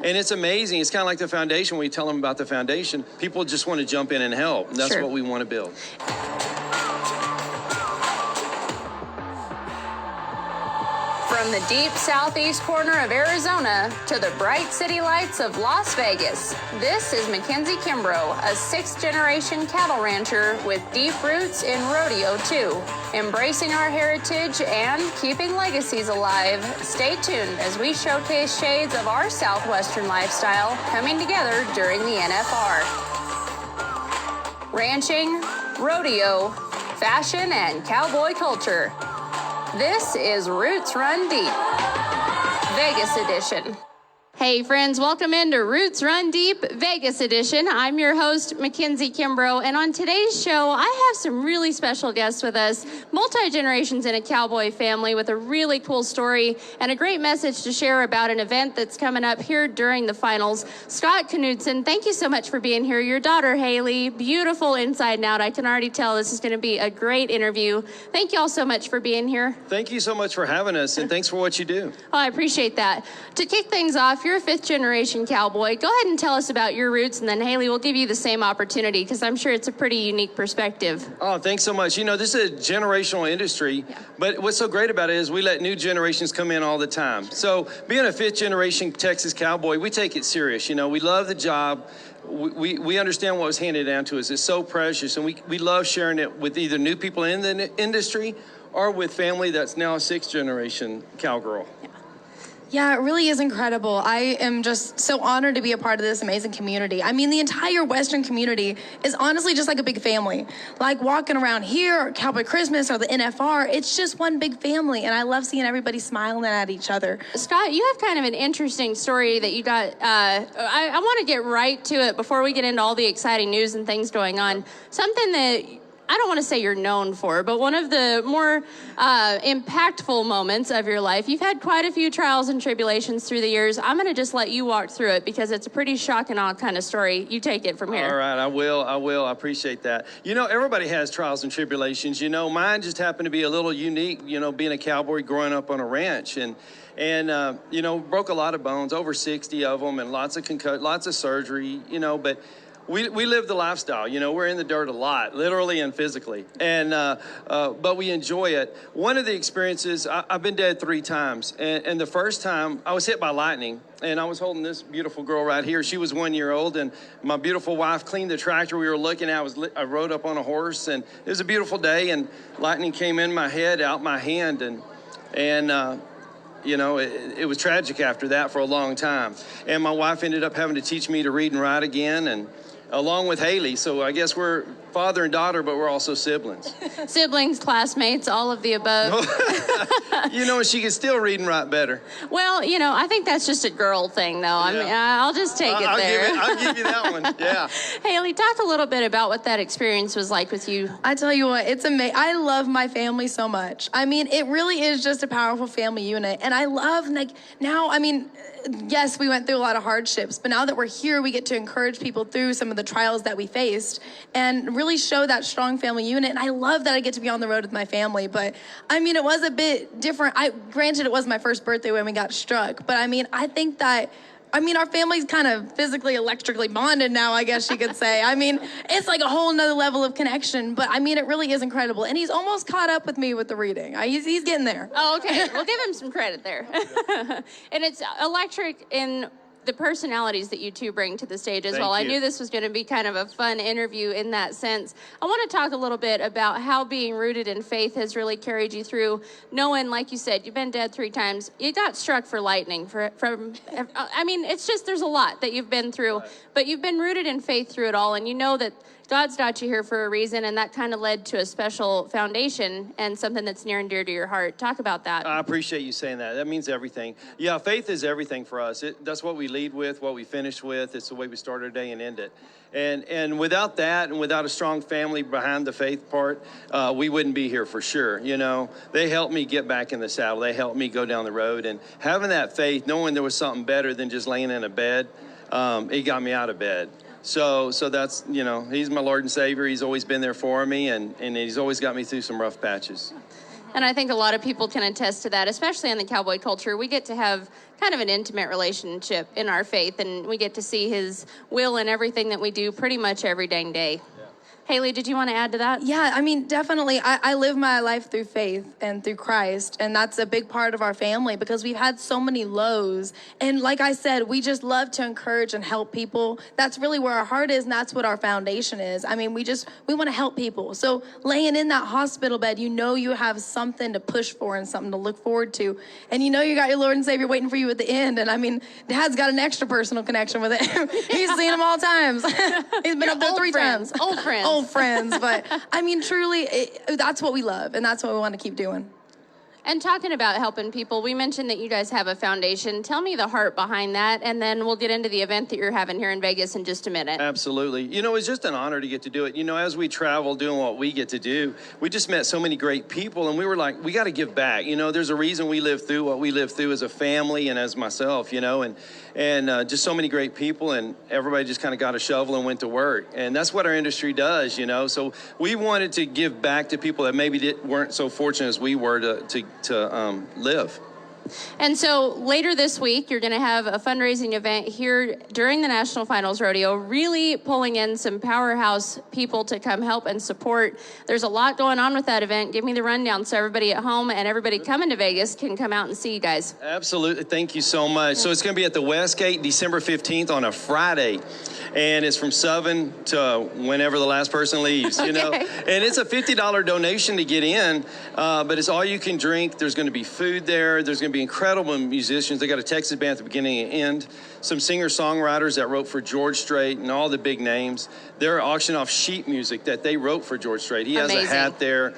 And it's amazing. It's kind of like the foundation. When you tell them about the foundation, people just want to jump in and help. And that's Sure. what we want to build. From the deep southeast corner of Arizona to the bright city lights of Las Vegas, this is Mackenzie Kimbro, a sixth-generation cattle rancher with deep roots in rodeo, too. Embracing our heritage and keeping legacies alive, stay tuned as we showcase shades of our Southwestern lifestyle coming together during the NFR. Ranching, rodeo, fashion, and cowboy culture. This is Roots Run Deep, Vegas edition. Hey friends, welcome into Roots Run Deep, Vegas edition. I'm your host, Mackenzie Kimbro, and on today's show, I have some really special guests with us, multi-generations in a cowboy family with a really cool story and a great message to share about an event that's coming up here during the finals. Scott Knudsen, thank you so much for being here. Your daughter, Hailey, beautiful inside and out. I can already tell this is going to be a great interview. Thank you all so much for being here. Thank you so much for having us, and thanks for what you do. Oh, I appreciate that. To kick things off, you're a fifth-generation cowboy. Go ahead and tell us about your roots, and then Hailey will give you the same opportunity because I'm sure it's a pretty unique perspective. Oh, thanks so much. You know, this is a generational industry, but what's so great about it is we let new generations come in all the time. So being a fifth-generation Texas cowboy, we take it serious. You know, we love the job. We understand what was handed down to us. It's so precious, and we love sharing it with either new people in the industry or with family that's now a sixth-generation cowgirl. Yeah, it really is incredible. I am just so honored to be a part of this amazing community. I mean, the entire Western community is honestly just like a big family. Like walking around here, or Cowboy Christmas, or the NFR, it's just one big family, and I love seeing everybody smiling at each other. Scott, you have kind of an interesting story that you got. I want to get right to it before we get into all the exciting news and things going on. Something that I don't want to say you're known for, but one of the more impactful moments of your life. You've had quite a few trials and tribulations through the years. I'm going to just let you walk through it because it's a pretty shock and awe kind of story. You take it from here. All right, I will. I appreciate that. You know, everybody has trials and tribulations. You know, mine just happened to be a little unique, you know, being a cowboy growing up on a ranch. And you know, broke a lot of bones, over 60 of them, and lots of surgery, you know, but we live the lifestyle. You know, we're in the dirt a lot, literally and physically, and but we enjoy it. One of the experiences, I've been dead 3 times, and the first time I was hit by lightning, and I was holding this beautiful girl right here. She was 1 year old, and my beautiful wife cleaned the tractor we were looking at. I rode up on a horse, and it was a beautiful day, and lightning came in my head, out my hand, and you know, it was tragic after that for a long time. And my wife ended up having to teach me to read and write again, and along with Hailey. So I guess we're father and daughter, but we're also siblings. Siblings, classmates, all of the above. You know, she can still read and write better. Well, you know, I think that's just a girl thing, though. I mean, I'll just take it there. I'll give you that one, yeah. Haley, talk a little bit about what that experience was like with you. I tell you what, it's amazing. I love my family so much. I mean, it really is just a powerful family unit. And I love, like, now, I mean, yes, we went through a lot of hardships, but now that we're here, we get to encourage people through some of the trials that we faced and really show that strong family unit. And I love that I get to be on the road with my family. But I mean, it was a bit different. Granted, it was my first birthday when we got struck, but I mean, I think that our family's kind of physically, electrically bonded now, I guess you could say. I mean, it's like a whole nother level of connection, but I mean, it really is incredible. And he's almost caught up with me with the reading. He's getting there. Oh, okay. We'll give him some credit there. And it's electric in the personalities that you two bring to the stage as well. I knew this was going to be kind of a fun interview in that sense. I want to talk a little bit about how being rooted in faith has really carried you through, knowing, like you said, you've been dead 3 times. You got struck for lightning. I mean, it's just there's a lot that you've been through, but you've been rooted in faith through it all, and you know that God's got you here for a reason, and that kind of led to a special foundation and something that's near and dear to your heart. Talk about that. I appreciate you saying that. That means everything. Yeah, faith is everything for us. That's what we lead with, what we finish with. It's the way we start our day and end it. And without that, and without a strong family behind the faith part, we wouldn't be here for sure. You know, they helped me get back in the saddle. They helped me go down the road. And having that faith, knowing there was something better than just laying in a bed, it got me out of bed. So that's, you know, he's my Lord and Savior. He's always been there for me, and he's always got me through some rough patches. And I think a lot of people can attest to that, especially in the cowboy culture. We get to have kind of an intimate relationship in our faith, and we get to see his will in everything that we do pretty much every dang day. Hailey, did you want to add to that? Yeah, I mean, definitely. I live my life through faith and through Christ, and that's a big part of our family because we've had so many lows. And like I said, we just love to encourage and help people. That's really where our heart is, and that's what our foundation is. I mean, we want to help people. So laying in that hospital bed, you know you have something to push for and something to look forward to. And you know you got your Lord and Savior waiting for you at the end. And I mean, Dad's got an extra personal connection with it. He's seen him all times. He's been up there 3 times. Old friends. Friends, but I mean, truly, that's what we love, and that's what we want to keep doing. And talking about helping people, we mentioned that you guys have a foundation. Tell me the heart behind that, and then we'll get into the event that you're having here in Vegas in just a minute. Absolutely. You know, it's just an honor to get to do it. You know, as we travel doing what we get to do, we just met so many great people, and we were like, we got to give back. You know, there's a reason we live through what we live through as a family and as myself, you know, and just so many great people, and everybody just kind of got a shovel and went to work. And that's what our industry does, you know. So we wanted to give back to people that maybe weren't so fortunate as we were to live. And so later this week, you're going to have a fundraising event here during the National Finals Rodeo, really pulling in some powerhouse people to come help and support. There's a lot going on with that event. Give me the rundown so everybody at home and everybody coming to Vegas can come out and see you guys. Absolutely. Thank you so much. So it's going to be at the Westgate December 15th on a Friday. And it's from 7 to whenever the last person leaves, you know. And it's a $50 donation to get in, but it's all you can drink. There's going to be food there. There's going to be incredible musicians. They got a Texas band at the beginning and end. Some singer-songwriters that wrote for George Strait and all the big names. They're auctioning off sheet music that they wrote for George Strait. He has a hat there.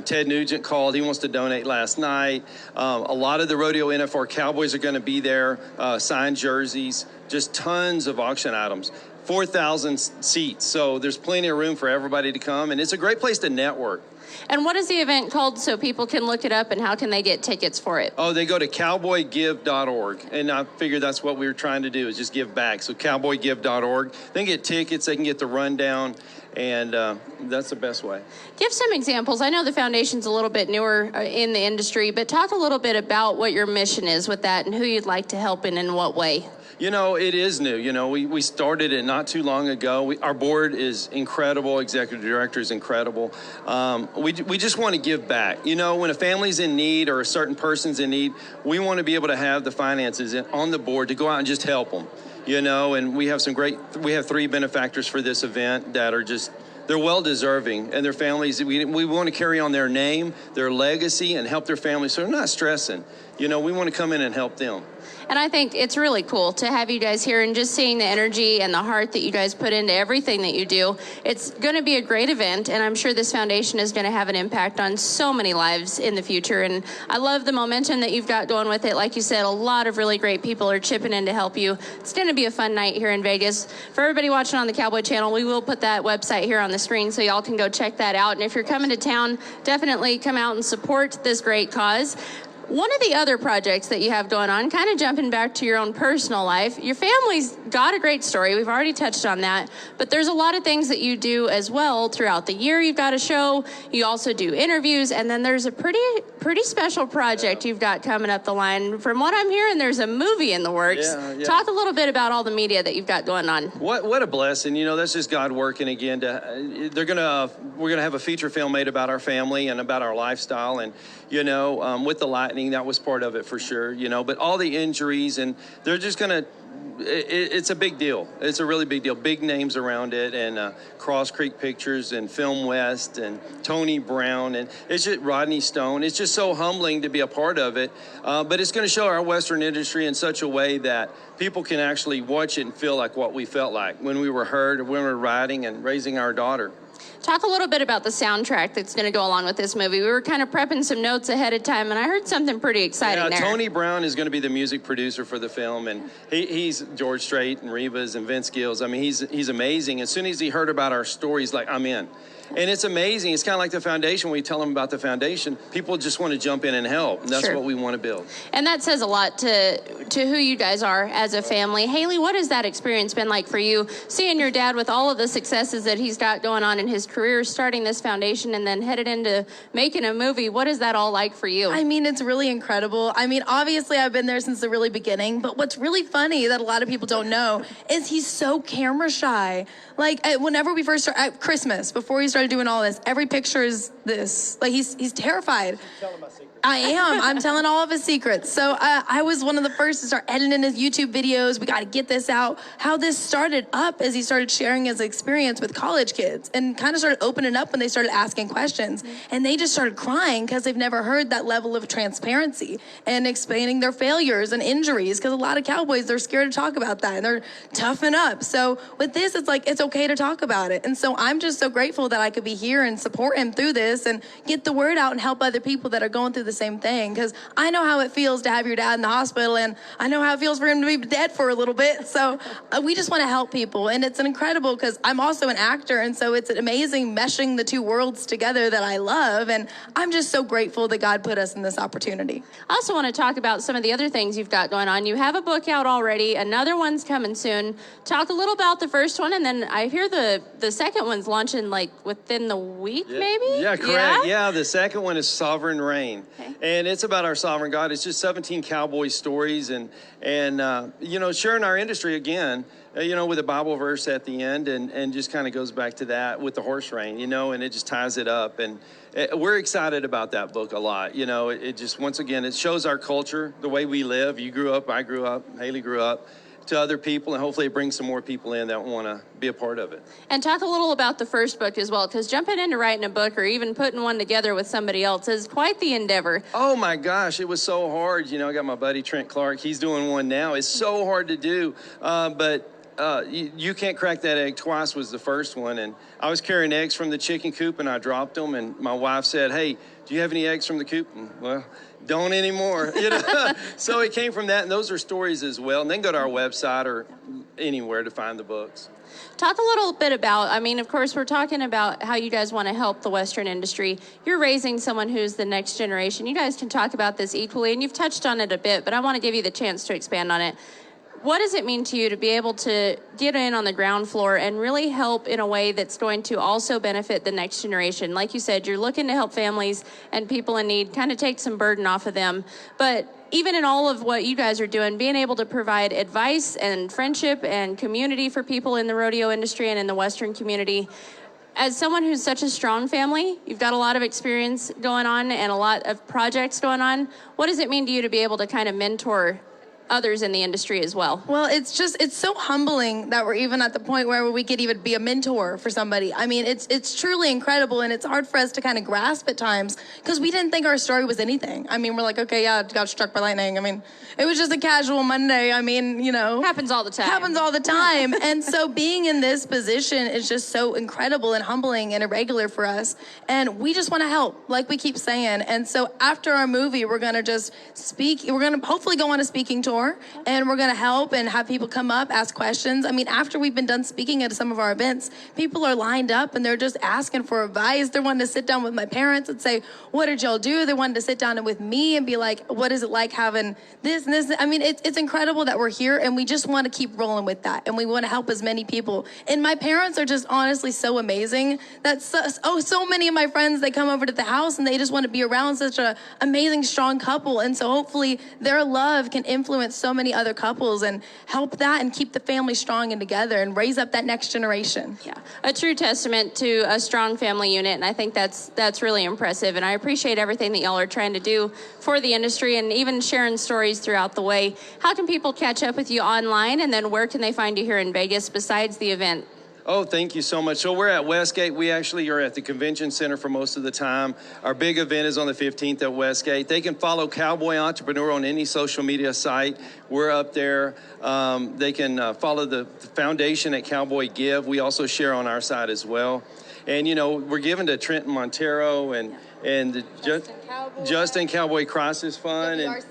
Ted Nugent called. He wants to donate last night. A lot of the rodeo NFR Cowboys are going to be there, signed jerseys, just tons of auction items. 4,000 seats, so there's plenty of room for everybody to come, and it's a great place to network. And what is the event called so people can look it up, and how can they get tickets for it? Oh, they go to cowboygive.org, and I figured that's what we were trying to do, is just give back. So cowboygive.org. They can get tickets, they can get the rundown, and that's the best way. Give some examples. I know the foundation's a little bit newer in the industry, but talk a little bit about what your mission is with that and who you'd like to help and in what way. You know, it is new. You know, we started it not too long ago. Our board is incredible. Executive director is incredible. We just want to give back. You know, when a family's in need or a certain person's in need, we want to be able to have the finances on the board to go out and just help them. You know, and we have 3 benefactors for this event that are just, they're well deserving, and their families, we want to carry on their name, their legacy, and help their families so they're not stressing. You know, we want to come in and help them. And I think it's really cool to have you guys here and just seeing the energy and the heart that you guys put into everything that you do. It's going to be a great event, and I'm sure this foundation is going to have an impact on so many lives in the future. And I love the momentum that you've got going with it. Like you said, a lot of really great people are chipping in to help you. It's going to be a fun night here in Vegas. For everybody watching on the Cowboy Channel, we will put that website here on the screen so y'all can go check that out. And if you're coming to town, definitely come out and support this great cause. One of the other projects that you have going on, kind of jumping back to your own personal life, your family's got a great story. We've already touched on that, but there's a lot of things that you do as well throughout the year. You've got a show, you also do interviews, and then there's a pretty special project you've got coming up the line. From what I'm hearing, there's a movie in the works. Yeah. Talk a little bit about all the media that you've got going on. What a blessing. You know, that's just God working again. We're gonna have a feature film made about our family and about our lifestyle, and you know, with the lightning, that was part of it for sure, you know, but all the injuries, and they're just going to, it's a big deal. It's a really big deal. Big names around it, and Cross Creek Pictures and Film West and Tony Brown, and it's just Rodney Stone. It's just so humbling to be a part of it, but it's going to show our Western industry in such a way that people can actually watch it and feel like what we felt like when we were hurt or when we were riding and raising our daughter. Talk a little bit about the soundtrack that's going to go along with this movie. We were kind of prepping some notes ahead of time, and I heard something pretty exciting there. Tony Brown is going to be the music producer for the film, and he's George Strait and Reba's and Vince Gills. I mean, he's amazing. As soon as he heard about our story, he's like, I'm in. And it's amazing. It's kind of like the foundation. When you tell them about the foundation, people just want to jump in and help. And that's what we want to build. And that says a lot to who you guys are as a family. Hailey, what has that experience been like for you, seeing your dad with all of the successes that he's got going on and in his career starting this foundation and then headed into making a movie. What is that all like for you? I mean, it's really incredible. I mean, obviously, I've been there since the really beginning, but what's really funny that a lot of people don't know is he's so camera shy. Like, whenever we first started, at Christmas, before he started doing all this, every picture is this. Like, he's terrified. I am. I'm telling all of his secrets. So I was one of the first to start editing his YouTube videos. We got to get this out. How this started up as he started sharing his experience with college kids and kind of started opening up when they started asking questions. And they just started crying because they've never heard that level of transparency and explaining their failures and injuries, because a lot of Cowboys, they're scared to talk about that and they're toughen up. So with this, it's like, it's okay to talk about it. And so I'm just so grateful that I could be here and support him through this and get the word out and help other people that are going through the same thing, because I know how it feels to have your dad in the hospital, and I know how it feels for him to be dead for a little bit. So we just want to help people, and it's incredible because I'm also an actor, and so it's amazing meshing the two worlds together that I love, and I'm just so grateful that God put us in this opportunity. I also want to talk about some of the other things you've got going on. You have a book out already. Another one's coming soon. Talk a little about the first one, and then I hear the second one's launching like within the week, maybe? Yeah, correct. Yeah, the second one is Sovereign Reign. Okay. And it's about our sovereign God. It's just 17 cowboy stories and you know, sharing our industry again, you know, with a Bible verse at the end, and just kind of goes back to that with the horse rein, you know, and it just ties it up. And we're excited about that book a lot. You know, it just, once again, it shows our culture, the way we live. You grew up, I grew up, Hailey grew up, to other people, and hopefully it brings some more people in that want to be a part of it. And talk a little about the first book as well, because jumping into writing a book or even putting one together with somebody else is quite the endeavor. Oh my gosh, it was so hard. You know, I got my buddy Trent Clark. He's doing one now. It's so hard to do, but you can't crack that egg twice was the first one. And I was carrying eggs from the chicken coop, and I dropped them, and my wife said, "Hey, do you have any eggs from the coop?" And, well, don't anymore, you know. So it came from that, and those are stories as well. And then go to our website or anywhere to find the books. Talk a little bit about, I mean, of course, we're talking about how you guys want to help the Western industry. You're raising someone who's the next generation. You guys can talk about this equally, and you've touched on it a bit, but I want to give you the chance to expand on it. What does it mean to you to be able to get in on the ground floor and really help in a way that's going to also benefit the next generation? Like you said, you're looking to help families and people in need, kind of take some burden off of them. But even in all of what you guys are doing, being able to provide advice and friendship and community for people in the rodeo industry and in the Western community, as someone who's such a strong family, you've got a lot of experience going on and a lot of projects going on. What does it mean to you to be able to kind of mentor others in the industry as well? Well, it's so humbling that we're even at the point where we could even be a mentor for somebody. I mean, it's truly incredible, and it's hard for us to kind of grasp at times because we didn't think our story was anything. I mean, we're like, okay, yeah, got struck by lightning. I mean, it was just a casual Monday. I mean, you know. Happens all the time. Happens all the time. And so being in this position is just so incredible and humbling and irregular for us. And we just want to help, like we keep saying. And so after our movie, we're going to just speak. We're going to hopefully go on a speaking tour. And we're going to help and have people come up, ask questions. I mean, after we've been done speaking at some of our events, people are lined up and they're just asking for advice. They're wanting to sit down with my parents and say, what did y'all do? They wanted to sit down with me and be like, what is it like having this and this? I mean, it's incredible that we're here, and we just want to keep rolling with that. And we want to help as many people. And my parents are just honestly so amazing that so many of my friends, they come over to the house and they just want to be around such an amazing, strong couple. And so hopefully their love can influence so many other couples and help that and keep the family strong and together and raise up that next generation. Yeah, a true testament to a strong family unit, and I think that's really impressive, and I appreciate everything that y'all are trying to do for the industry and even sharing stories throughout the way. How can people catch up with you online, and then where can they find you here in Vegas besides the event? Oh, thank you so much. So we're at Westgate. We actually are at the convention center for most of the time. Our big event is on the 15th at Westgate. They can follow Cowboy Entrepreneur on any social media site. We're up there. They can follow the foundation at Cowboy Give. We also share on our side as well. And, you know, we're giving to Trenton Montero and the Justin Cowboy Crisis Fund and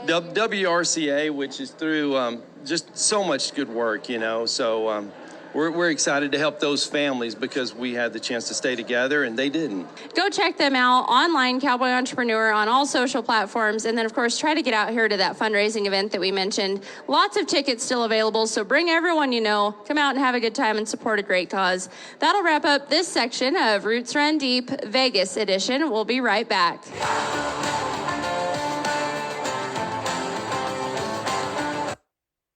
WRCA, which is through just so much good work, you know. So we're excited to help those families because we had the chance to stay together and they didn't. Go check them out online, Cowboy Entrepreneur, on all social platforms. And then, of course, try to get out here to that fundraising event that we mentioned. Lots of tickets still available, so bring everyone you know. Come out and have a good time and support a great cause. That'll wrap up this section of Roots Run Deep Vegas edition. We'll be right back.